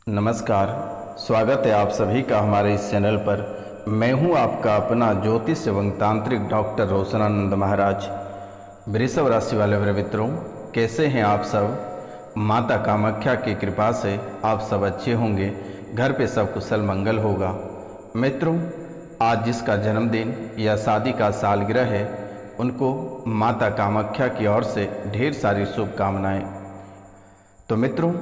नमस्कार। स्वागत है आप सभी का हमारे इस चैनल पर। मैं हूं आपका अपना ज्योतिष एवं तांत्रिक डॉक्टर रोशनानंद महाराज। वृषभ राशि वाले मेरे मित्रों, कैसे हैं आप सब? माता कामाख्या की कृपा से आप सब अच्छे होंगे, घर पे सब कुशल मंगल होगा। मित्रों, आज जिसका जन्मदिन या शादी का सालगिरह है, उनको माता कामाख्या की ओर से ढेर सारी शुभकामनाएं। तो मित्रों,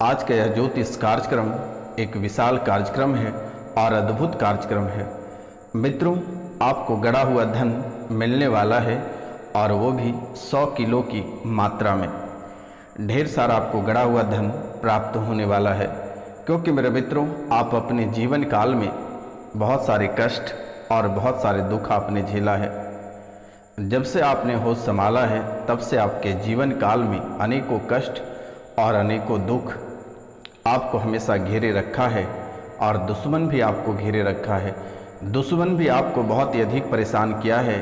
आज का यह ज्योतिष कार्यक्रम एक विशाल कार्यक्रम है और अद्भुत कार्यक्रम है। मित्रों, आपको गड़ा हुआ धन मिलने वाला है और वो भी 100 किलो की मात्रा में। ढेर सारा आपको गड़ा हुआ धन प्राप्त होने वाला है, क्योंकि मेरे मित्रों, आप अपने जीवन काल में बहुत सारे कष्ट और बहुत सारे दुख आपने झेला है। जब से आपने होश संभाला है, तब से आपके जीवन काल में अनेकों कष्ट और अनेकों दुख आपको हमेशा घेरे रखा है और दुश्मन भी आपको घेरे रखा है। दुश्मन भी आपको बहुत ही अधिक परेशान किया है।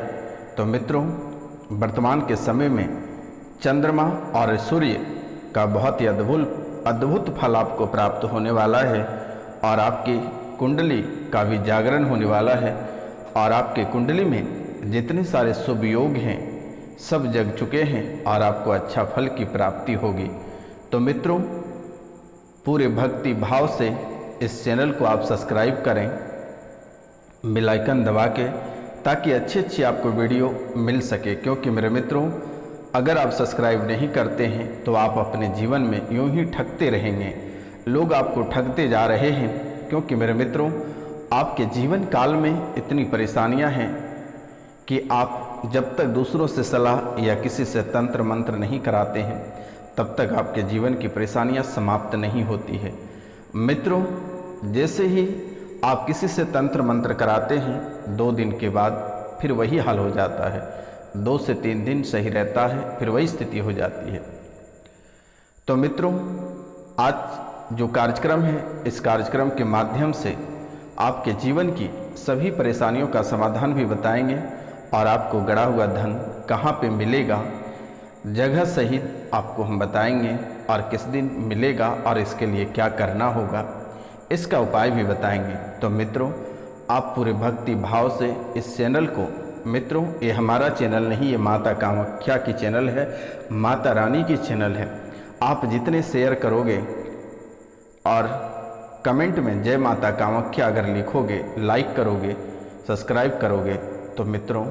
तो मित्रों, वर्तमान के समय में चंद्रमा और सूर्य का बहुत ही अद्भुत फल आपको प्राप्त होने वाला है और आपकी कुंडली का भी जागरण होने वाला है और आपके कुंडली में जितने सारे शुभ योग हैं सब जग चुके हैं और आपको अच्छा फल की प्राप्ति होगी। तो मित्रों, पूरे भक्ति भाव से इस चैनल को आप सब्सक्राइब करें, बेल आइकन दबा के, ताकि अच्छी आपको वीडियो मिल सके। क्योंकि मेरे मित्रों, अगर आप सब्सक्राइब नहीं करते हैं तो आप अपने जीवन में यूं ही ठगते रहेंगे। लोग आपको ठगते जा रहे हैं, क्योंकि मेरे मित्रों, आपके जीवन काल में इतनी परेशानियां हैं कि आप जब तक दूसरों से सलाह या किसी से तंत्र मंत्र नहीं कराते हैं, तब तक आपके जीवन की परेशानियां समाप्त नहीं होती है। मित्रों, जैसे ही आप किसी से तंत्र मंत्र कराते हैं, 2 दिन के बाद फिर वही हाल हो जाता है। 2 से 3 दिन सही रहता है, फिर वही स्थिति हो जाती है। तो मित्रों, आज जो कार्यक्रम है, इस कार्यक्रम के माध्यम से आपके जीवन की सभी परेशानियों का समाधान भी बताएंगे और आपको गड़ा हुआ धन कहाँ पे मिलेगा, जगह सहित आपको हम बताएंगे और किस दिन मिलेगा और इसके लिए क्या करना होगा, इसका उपाय भी बताएंगे। तो मित्रों, आप पूरे भक्ति भाव से इस चैनल को, मित्रों ये हमारा चैनल नहीं, ये माता कामाख्या की चैनल है, माता रानी की चैनल है। आप जितने शेयर करोगे और कमेंट में जय माता कामाख्या अगर लिखोगे, लाइक करोगे, सब्सक्राइब करोगे, तो मित्रों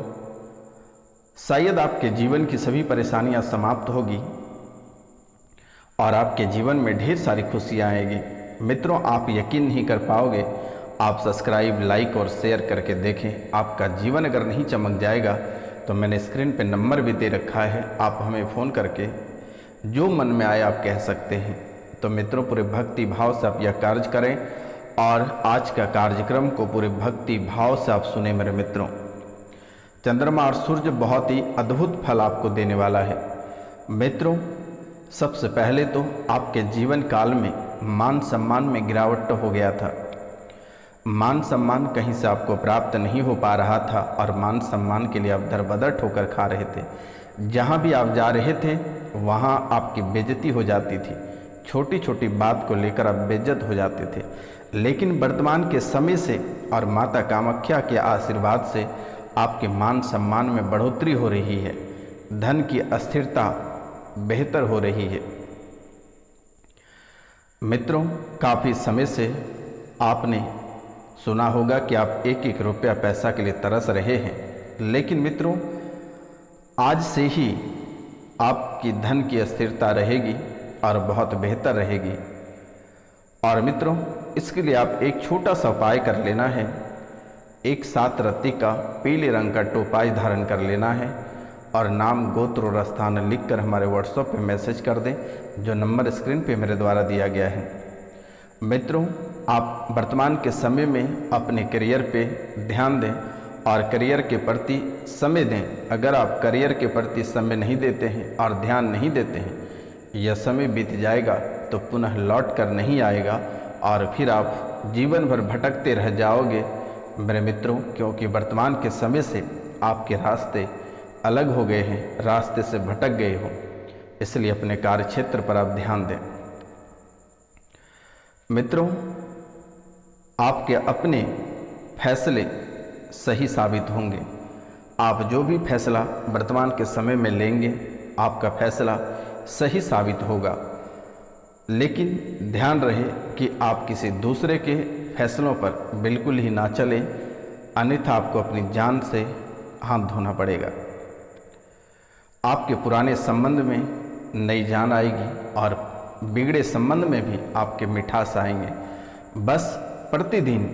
शायद आपके जीवन की सभी परेशानियां समाप्त होगी और आपके जीवन में ढेर सारी खुशियां आएगी। मित्रों, आप यकीन नहीं कर पाओगे। आप सब्सक्राइब, लाइक और शेयर करके देखें। आपका जीवन अगर नहीं चमक जाएगा तो मैंने स्क्रीन पे नंबर भी दे रखा है, आप हमें फ़ोन करके जो मन में आए आप कह सकते हैं। तो मित्रों, पूरे भक्ति भाव से आप यह कार्य करें और आज का कार्यक्रम को पूरे भक्ति भाव से आप सुने। मेरे मित्रों, चंद्रमा और सूर्य बहुत ही अद्भुत फल आपको देने वाला है। मित्रों, सबसे पहले तो आपके जीवन काल में मान सम्मान में गिरावट हो गया था। मान सम्मान कहीं से आपको प्राप्त नहीं हो पा रहा था और मान सम्मान के लिए आप दरबदर ठोकर खा रहे थे। जहाँ भी आप जा रहे थे वहाँ आपकी बेइज्जती हो जाती थी। छोटी छोटी बात को लेकर आप बेइज्जत हो जाते थे। लेकिन वर्तमान के समय से और माता कामाख्या के आशीर्वाद से आपके मान सम्मान में बढ़ोतरी हो रही है। धन की अस्थिरता बेहतर हो रही है। मित्रों, काफ़ी समय से आपने सुना होगा कि आप एक एक रुपया पैसा के लिए तरस रहे हैं। लेकिन मित्रों, आज से ही आपकी धन की अस्थिरता रहेगी और बहुत बेहतर रहेगी। और मित्रों, इसके लिए आप एक छोटा सा उपाय कर लेना है। एक 7 रत्ती का पीले रंग का टोपाई धारण कर लेना है और नाम, गोत्र और स्थान लिखकर हमारे व्हाट्सएप पे मैसेज कर दें, जो नंबर स्क्रीन पे मेरे द्वारा दिया गया है। मित्रों, आप वर्तमान के समय में अपने करियर पे ध्यान दें और करियर के प्रति समय दें। अगर आप करियर के प्रति समय नहीं देते हैं और ध्यान नहीं देते हैं, यह समय बीत जाएगा तो पुनः लौट कर नहीं आएगा और फिर आप जीवन भर भटकते रह जाओगे मेरे मित्रों। क्योंकि वर्तमान के समय से आपके रास्ते अलग हो गए हैं, रास्ते से भटक गए हो, इसलिए अपने कार्य क्षेत्र पर आप ध्यान दें। मित्रों, आपके अपने फैसले सही साबित होंगे। आप जो भी फैसला वर्तमान के समय में लेंगे, आपका फैसला सही साबित होगा। लेकिन ध्यान रहे कि आप किसी दूसरे के फैसलों पर बिल्कुल ही ना चलें, अन्यथा आपको अपनी जान से हाथ धोना पड़ेगा। आपके पुराने संबंध में नई जान आएगी और बिगड़े संबंध में भी आपके मिठास आएंगे। बस प्रतिदिन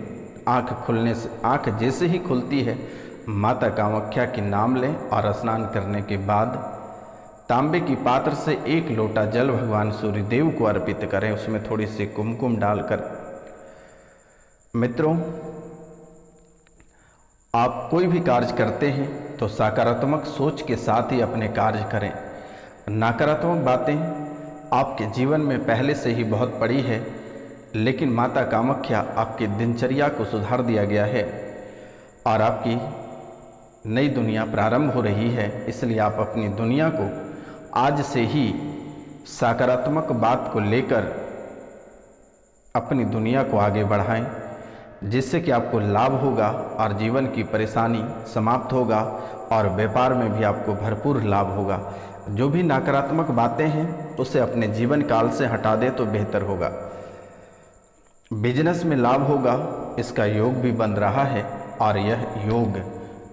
आँख जैसे ही खुलती है, माता कामाख्या की नाम लें और स्नान करने के बाद तांबे की पात्र से 1 लोटा जल भगवान सूर्यदेव को अर्पित करें, उसमें थोड़ी सी कुमकुम डालकर। मित्रों, आप कोई भी कार्य करते हैं तो सकारात्मक सोच के साथ ही अपने कार्य करें। नकारात्मक बातें आपके जीवन में पहले से ही बहुत पड़ी है, लेकिन माता कामाख्या आपकी दिनचर्या को सुधार दिया गया है और आपकी नई दुनिया प्रारंभ हो रही है। इसलिए आप अपनी दुनिया को आज से ही सकारात्मक बात को लेकर अपनी दुनिया को आगे बढ़ाएं, जिससे कि आपको लाभ होगा और जीवन की परेशानी समाप्त होगा और व्यापार में भी आपको भरपूर लाभ होगा। जो भी नकारात्मक बातें हैं उसे अपने जीवन काल से हटा दे तो बेहतर होगा। बिजनेस में लाभ होगा, इसका योग भी बन रहा है और यह योग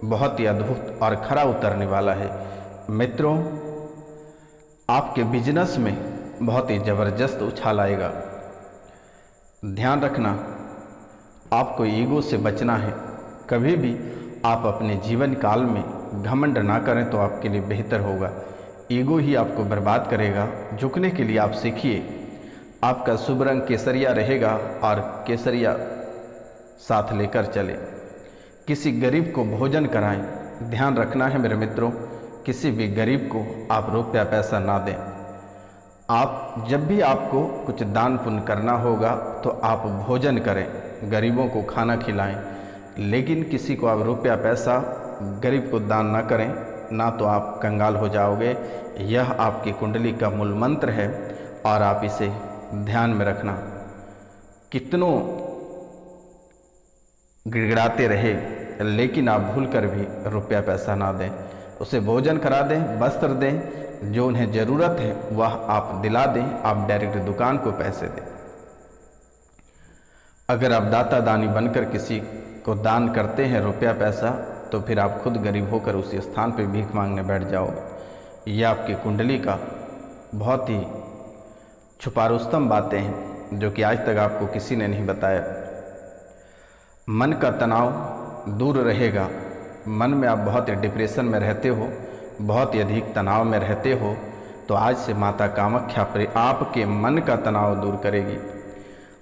बहुत ही अद्भुत और खरा उतरने वाला है। मित्रों, आपके बिजनेस में बहुत ही ज़बरदस्त उछाल आएगा। ध्यान रखना, आपको ईगो से बचना है। कभी भी आप अपने जीवन काल में घमंड ना करें तो आपके लिए बेहतर होगा। ईगो ही आपको बर्बाद करेगा। झुकने के लिए आप सीखिए। आपका शुभ रंग केसरिया रहेगा और केसरिया साथ लेकर चले। किसी गरीब को भोजन कराएं। ध्यान रखना है मेरे मित्रों, किसी भी गरीब को आप रुपया पैसा ना दें। आप जब भी आपको कुछ दान पुण्य करना होगा तो आप भोजन करें, गरीबों को खाना खिलाएं, लेकिन किसी को आप रुपया पैसा गरीब को दान ना करें, ना तो आप कंगाल हो जाओगे। यह आपकी कुंडली का मूल मंत्र है और आप इसे ध्यान में रखना। कितनों गिड़गिड़ाते रहे, लेकिन आप भूल कर भी रुपया पैसा ना दें। उसे भोजन करा दें, वस्त्र दें, जो उन्हें ज़रूरत है वह आप दिला दें। आप डायरेक्ट दुकान को पैसे दें। अगर आप दाता दानी बनकर किसी को दान करते हैं रुपया पैसा, तो फिर आप खुद गरीब होकर उसी स्थान पर भीख मांगने बैठ जाओगे। यह आपकी कुंडली का बहुत ही छुपा रुस्तम बातें हैं जो कि आज तक आपको किसी ने नहीं बताया। मन का तनाव दूर रहेगा। मन में आप बहुत ही डिप्रेशन में रहते हो, बहुत ही अधिक तनाव में रहते हो, तो आज से माता कामाख्या पर आपके मन का तनाव दूर करेगी।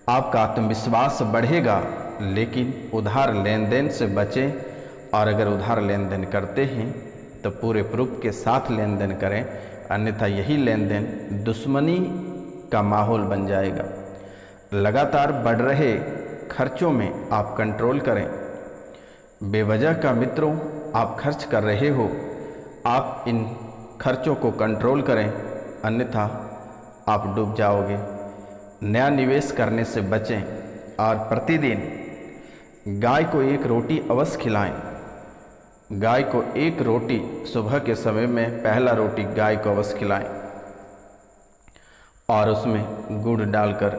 आपका आत्मविश्वास बढ़ेगा, लेकिन उधार लेन देन से बचें। और अगर उधार लेन देन करते हैं तो पूरे प्रूफ के साथ लेन देन करें, अन्यथा यही लेन देन दुश्मनी का माहौल बन जाएगा। लगातार बढ़ रहे खर्चों में आप कंट्रोल करें। बेवजह का मित्रों आप खर्च कर रहे हो, आप इन खर्चों को कंट्रोल करें, अन्यथा आप डूब जाओगे। नया निवेश करने से बचें और प्रतिदिन गाय को 1 रोटी अवश्य खिलाएं। गाय को 1 रोटी सुबह के समय में पहला रोटी गाय को अवश्य खिलाएं और उसमें गुड़ डालकर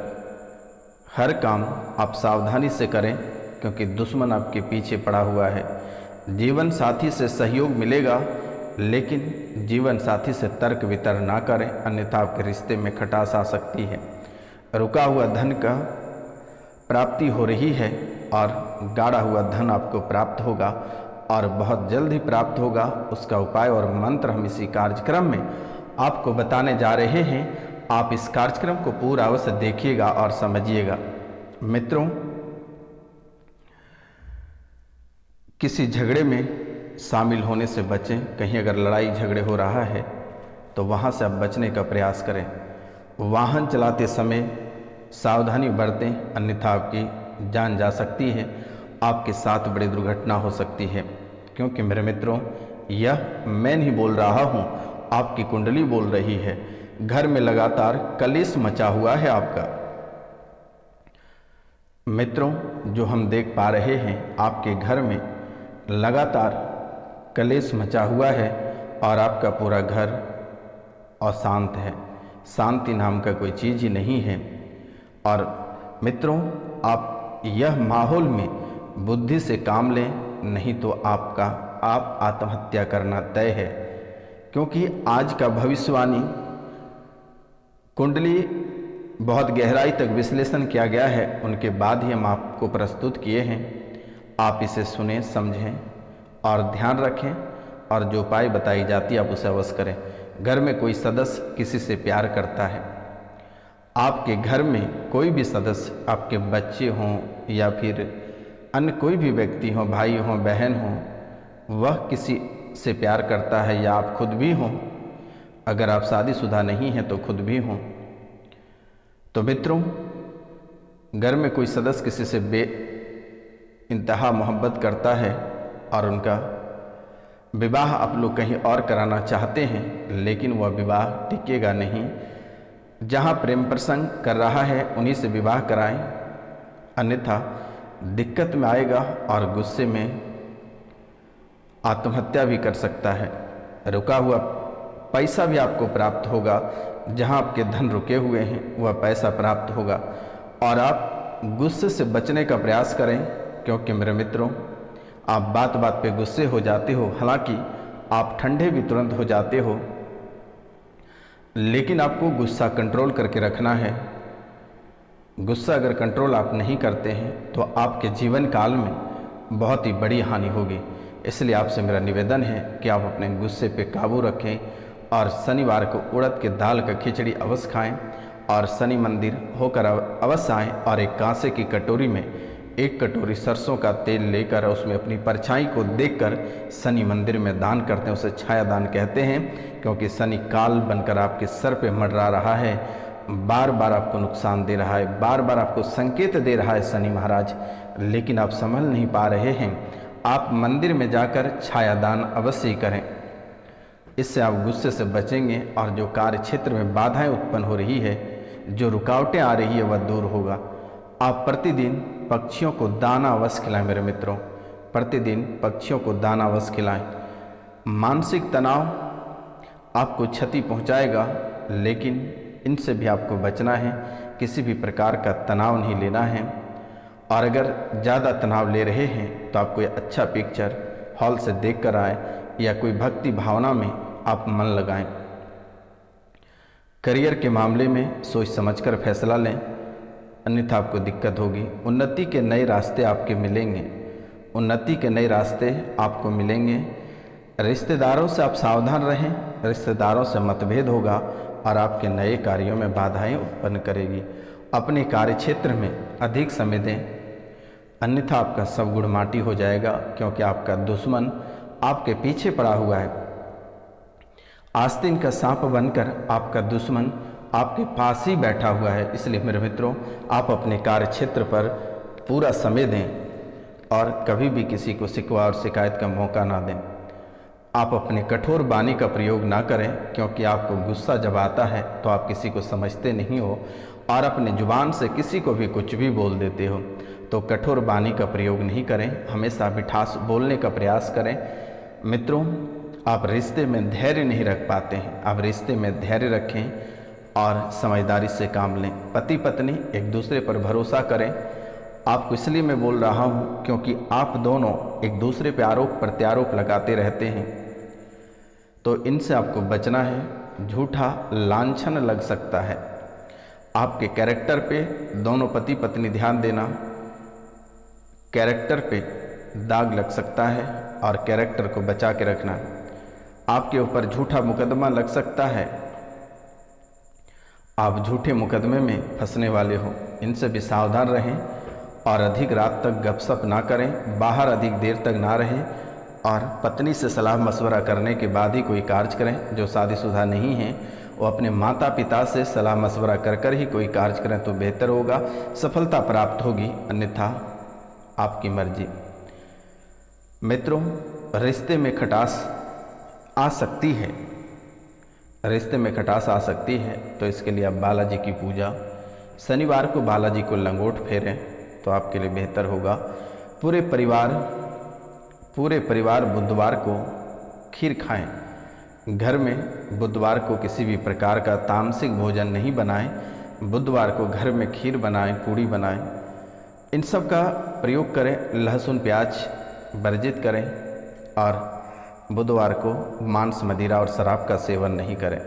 हर काम आप सावधानी से करें, क्योंकि दुश्मन आपके पीछे पड़ा हुआ है। जीवन साथी से सहयोग मिलेगा, लेकिन जीवन साथी से तर्क वितर्क ना करें, अन्यथा आपके रिश्ते में खटास आ सकती है। रुका हुआ धन का प्राप्ति हो रही है और गाढ़ा हुआ धन आपको प्राप्त होगा और बहुत जल्द ही प्राप्त होगा। उसका उपाय और मंत्र हम इसी कार्यक्रम में आपको बताने जा रहे हैं। आप इस कार्यक्रम को पूरा अवश्य देखिएगा और समझिएगा। मित्रों, किसी झगड़े में शामिल होने से बचें। कहीं अगर लड़ाई झगड़े हो रहा है तो वहाँ से आप बचने का प्रयास करें। वाहन चलाते समय सावधानी बरतें, अन्यथा आपकी जान जा सकती है, आपके साथ बड़ी दुर्घटना हो सकती है। क्योंकि मेरे मित्रों, यह मैं नहीं बोल रहा हूँ, आपकी कुंडली बोल रही है। घर में लगातार कलेश मचा हुआ है आपका। मित्रों, जो हम देख पा रहे हैं आपके घर में लगातार कलेश मचा हुआ है और आपका पूरा घर अशांत है। शांति नाम का कोई चीज़ ही नहीं है। और मित्रों, आप यह माहौल में बुद्धि से काम लें, नहीं तो आप आत्महत्या करना तय है। क्योंकि आज का भविष्यवाणी कुंडली बहुत गहराई तक विश्लेषण किया गया है, उनके बाद ही हम आपको प्रस्तुत किए हैं। आप इसे सुनें, समझें और ध्यान रखें, और जो उपाय बताई जाती है आप उसे अवश्य करें। घर में कोई सदस्य किसी से प्यार करता है, आपके घर में कोई भी सदस्य, आपके बच्चे हों या फिर अन्य कोई भी व्यक्ति हो, भाई हो, बहन हो, वह किसी से प्यार करता है, या आप खुद भी हों, अगर आप शादीशुदा नहीं हैं तो खुद भी हों, तो मित्रों, घर में कोई सदस्य किसी से इंतहा मोहब्बत करता है और उनका विवाह आप लोग कहीं और कराना चाहते हैं, लेकिन वह विवाह टिकेगा नहीं। जहाँ प्रेम प्रसंग कर रहा है उन्हीं से विवाह कराएं, अन्यथा दिक्कत में आएगा और गुस्से में आत्महत्या भी कर सकता है। रुका हुआ पैसा भी आपको प्राप्त होगा, जहाँ आपके धन रुके हुए हैं वह पैसा प्राप्त होगा। और आप गुस्से से बचने का प्रयास करें, क्योंकि मेरे मित्रों, आप बात बात पे गुस्से हो जाते हो। हालांकि आप ठंडे भी तुरंत हो जाते हो, लेकिन आपको गुस्सा कंट्रोल करके रखना है। गुस्सा अगर कंट्रोल आप नहीं करते हैं तो आपके जीवन काल में बहुत ही बड़ी हानि होगी। इसलिए आपसे मेरा निवेदन है कि आप अपने गुस्से पे काबू रखें और शनिवार को उड़द के दाल का खिचड़ी अवश्य खाएं और शनि मंदिर होकर अवश्य आएँ और एक कांसे की कटोरी में 1 कटोरी सरसों का तेल लेकर उसमें अपनी परछाई को देखकर शनि मंदिर में दान करते हैं। उसे छाया दान कहते हैं, क्योंकि शनि काल बनकर आपके सर पे मंडरा रहा है, बार बार आपको नुकसान दे रहा है, बार बार आपको संकेत दे रहा है शनि महाराज, लेकिन आप संभल नहीं पा रहे हैं। आप मंदिर में जाकर छाया दान अवश्य ही करें। इससे आप गुस्से से बचेंगे और जो कार्य क्षेत्र में बाधाएं उत्पन्न हो रही है, जो रुकावटें आ रही है, वह दूर होगा। आप प्रतिदिन पक्षियों को दाना अवश्य खिलाएं मेरे मित्रों, प्रतिदिन पक्षियों को दाना अवश्य खिलाएं। मानसिक तनाव आपको क्षति पहुंचाएगा, लेकिन इनसे भी आपको बचना है। किसी भी प्रकार का तनाव नहीं लेना है, और अगर ज़्यादा तनाव ले रहे हैं तो आप कोई अच्छा पिक्चर हॉल से देख कर आए, या कोई भक्ति भावना में आप मन लगाएं। करियर के मामले में सोच समझकर फैसला लें, अन्यथा आपको दिक्कत होगी। उन्नति के नए रास्ते आपके मिलेंगे, उन्नति के नए रास्ते आपको मिलेंगे। रिश्तेदारों से आप सावधान रहें, रिश्तेदारों से मतभेद होगा और आपके नए कार्यों में बाधाएं उत्पन्न करेगी। अपने कार्य क्षेत्र में अधिक समय दें, अन्यथा आपका सब गुण माटी हो जाएगा, क्योंकि आपका दुश्मन आपके पीछे पड़ा हुआ है। आस्तीन का सांप बनकर आपका दुश्मन आपके पास ही बैठा हुआ है। इसलिए मेरे मित्रों, आप अपने कार्य क्षेत्र पर पूरा समय दें और कभी भी किसी को शिकवा और शिकायत का मौका ना दें। आप अपने कठोर वाणी का प्रयोग ना करें, क्योंकि आपको गुस्सा जब आता है तो आप किसी को समझते नहीं हो और अपने जुबान से किसी को भी कुछ भी बोल देते हो। तो कठोर वाणी का प्रयोग नहीं करें, हमेशा मिठास बोलने का प्रयास करें। मित्रों, आप रिश्ते में धैर्य नहीं रख पाते हैं, आप रिश्ते में धैर्य रखें और समझदारी से काम लें। पति पत्नी एक दूसरे पर भरोसा करें। आपको इसलिए मैं बोल रहा हूँ क्योंकि आप दोनों एक दूसरे पर आरोप प्रत्यारोप लगाते रहते हैं, तो इनसे आपको बचना है। झूठा लांछन लग सकता है आपके कैरेक्टर पे। दोनों पति पत्नी ध्यान देना, कैरेक्टर पे दाग लग सकता है और कैरेक्टर को बचा के रखना। आपके ऊपर झूठा मुकदमा लग सकता है, आप झूठे मुकदमे में फंसने वाले हो। इनसे भी सावधान रहें और अधिक रात तक गपशप ना करें, बाहर अधिक देर तक ना रहें और पत्नी से सलाह मशवरा करने के बाद ही कोई कार्य करें। जो शादीशुदा नहीं हैं वो अपने माता पिता से सलाह मशवरा कर कर ही कोई कार्य करें तो बेहतर होगा, सफलता प्राप्त होगी, अन्यथा आपकी मर्जी। मित्रों, रिश्ते में खटास आ सकती है, रिश्ते में खटास आ सकती है, तो इसके लिए आप बालाजी की पूजा, शनिवार को बालाजी को लंगोट फेरें तो आपके लिए बेहतर होगा। पूरे परिवार बुधवार को खीर खाएं। घर में बुधवार को किसी भी प्रकार का तामसिक भोजन नहीं बनाएं। बुधवार को घर में खीर बनाएं, पूड़ी बनाएं, इन सब का प्रयोग करें। लहसुन प्याज वर्जित करें और बुधवार को मांस, मदिरा और शराब का सेवन नहीं करें,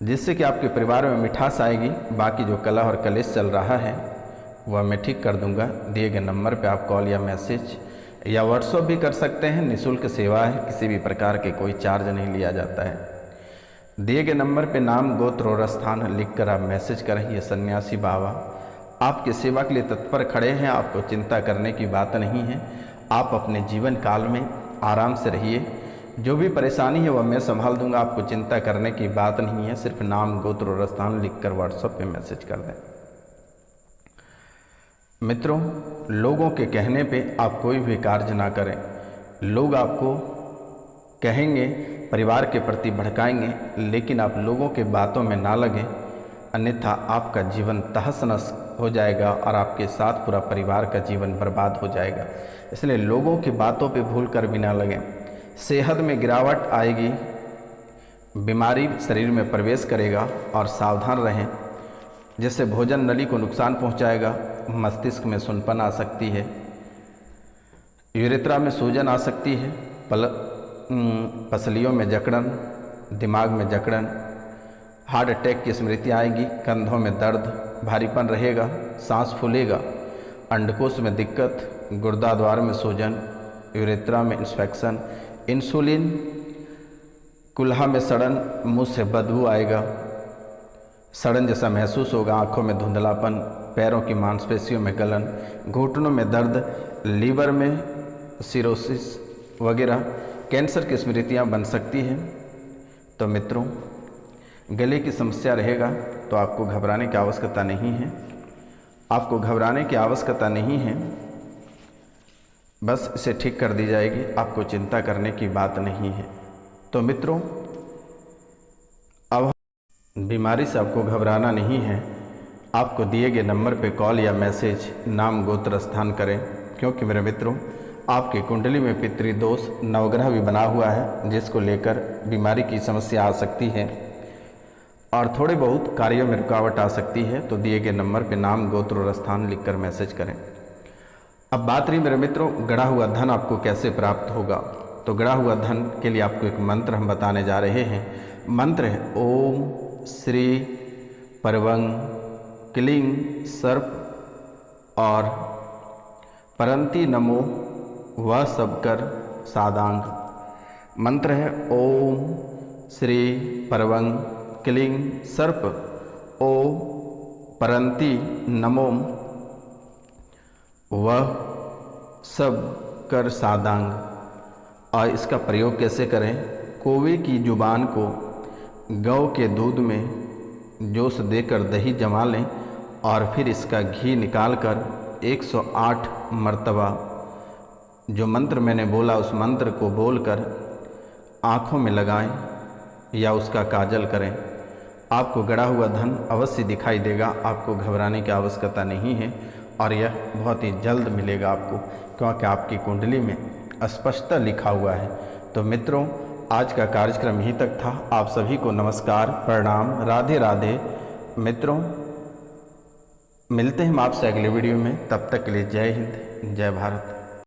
जिससे कि आपके परिवार में मिठास आएगी। बाकी जो कलह और कलेश चल रहा है वह मैं ठीक कर दूंगा। दिए गए नंबर पे आप कॉल या मैसेज या व्हाट्सएप भी कर सकते हैं। निःशुल्क सेवा है, किसी भी प्रकार के कोई चार्ज नहीं लिया जाता है। दिए गए नंबर पे नाम, गोत्र और स्थान लिखकर आप मैसेज करें। ये सन्यासी बाबा आपकी सेवा के लिए तत्पर खड़े हैं। आपको चिंता करने की बात नहीं है। आप अपने जीवन काल में आराम से रहिए। जो भी परेशानी है वह मैं संभाल दूंगा। आपको चिंता करने की बात नहीं है। सिर्फ नाम, गोत्र और स्थान लिखकर व्हाट्सएप पे मैसेज कर दें। मित्रों, लोगों के कहने पे आप कोई भी कार्य ना करें। लोग आपको कहेंगे, परिवार के प्रति भड़काएंगे, लेकिन आप लोगों के बातों में ना लगें, अन्यथा आपका जीवन तहस नहस हो जाएगा और आपके साथ पूरा परिवार का जीवन बर्बाद हो जाएगा। इसलिए लोगों की बातों पे भूल कर भी ना लगें। सेहत में गिरावट आएगी, बीमारी शरीर में प्रवेश करेगा और सावधान रहें, जिससे भोजन नली को नुकसान पहुंचाएगा। मस्तिष्क में सुनपन आ सकती है, यूरेथ्रा में सूजन आ सकती है, पसलियों में जकड़न, दिमाग में जकड़न, हार्ट अटैक की स्मृति आएगी, कंधों में दर्द, भारीपन रहेगा, सांस फूलेगा, अंडकोश में दिक्कत, गुर्दा द्वार में सूजन, यूरेथ्रा में इंफेक्शन, इंसुलिन, कुल्हा में सड़न, मुंह से बदबू आएगा, सड़न जैसा महसूस होगा, आंखों में धुंधलापन, पैरों की मांसपेशियों में गलन, घुटनों में दर्द, लीवर में सिरोसिस वगैरह कैंसर की स्मृतियाँ बन सकती हैं। तो मित्रों, गले की समस्या रहेगा तो आपको घबराने की आवश्यकता नहीं है। आपको घबराने की आवश्यकता नहीं है, बस इसे ठीक कर दी जाएगी। आपको चिंता करने की बात नहीं है। तो मित्रों, अब बीमारी से आपको घबराना नहीं है। आपको दिए गए नंबर पे कॉल या मैसेज नाम, गोत्र, स्थान करें, क्योंकि मेरे मित्रों, आपकी कुंडली में पितृदोष, नवग्रह भी बना हुआ है, जिसको लेकर बीमारी की समस्या आ सकती है और थोड़े बहुत कार्यों में रुकावट आ सकती है। तो दिए गए नंबर पे नाम, गोत्र और स्थान लिखकर मैसेज करें। अब बात रही मेरे मित्रों, गड़ा हुआ धन आपको कैसे प्राप्त होगा। तो गड़ा हुआ धन के लिए आपको एक मंत्र हम बताने जा रहे हैं। मंत्र है ओम श्री परवंग क्लीं सर्प और परंती नमो वह सब कर सादांग। मंत्र है ओम श्री परवंग क्लीं सर्प ओ परंती नमो वह सब कर सादांग। और इसका प्रयोग कैसे करें। कौवे की जुबान को गौ के दूध में जोश देकर दही जमा लें और फिर इसका घी निकालकर 108 मर्तबा जो मंत्र मैंने बोला उस मंत्र को बोलकर आँखों में लगाएं या उसका काजल करें। आपको गड़ा हुआ धन अवश्य दिखाई देगा। आपको घबराने की आवश्यकता नहीं है और यह बहुत ही जल्द मिलेगा आपको, क्योंकि आपकी कुंडली में स्पष्टता लिखा हुआ है। तो मित्रों, आज का कार्यक्रम यहीं तक था। आप सभी को नमस्कार, प्रणाम, राधे राधे। मित्रों, मिलते हैं हम आपसे अगले वीडियो में। तब तक के लिए जय हिंद, जय भारत।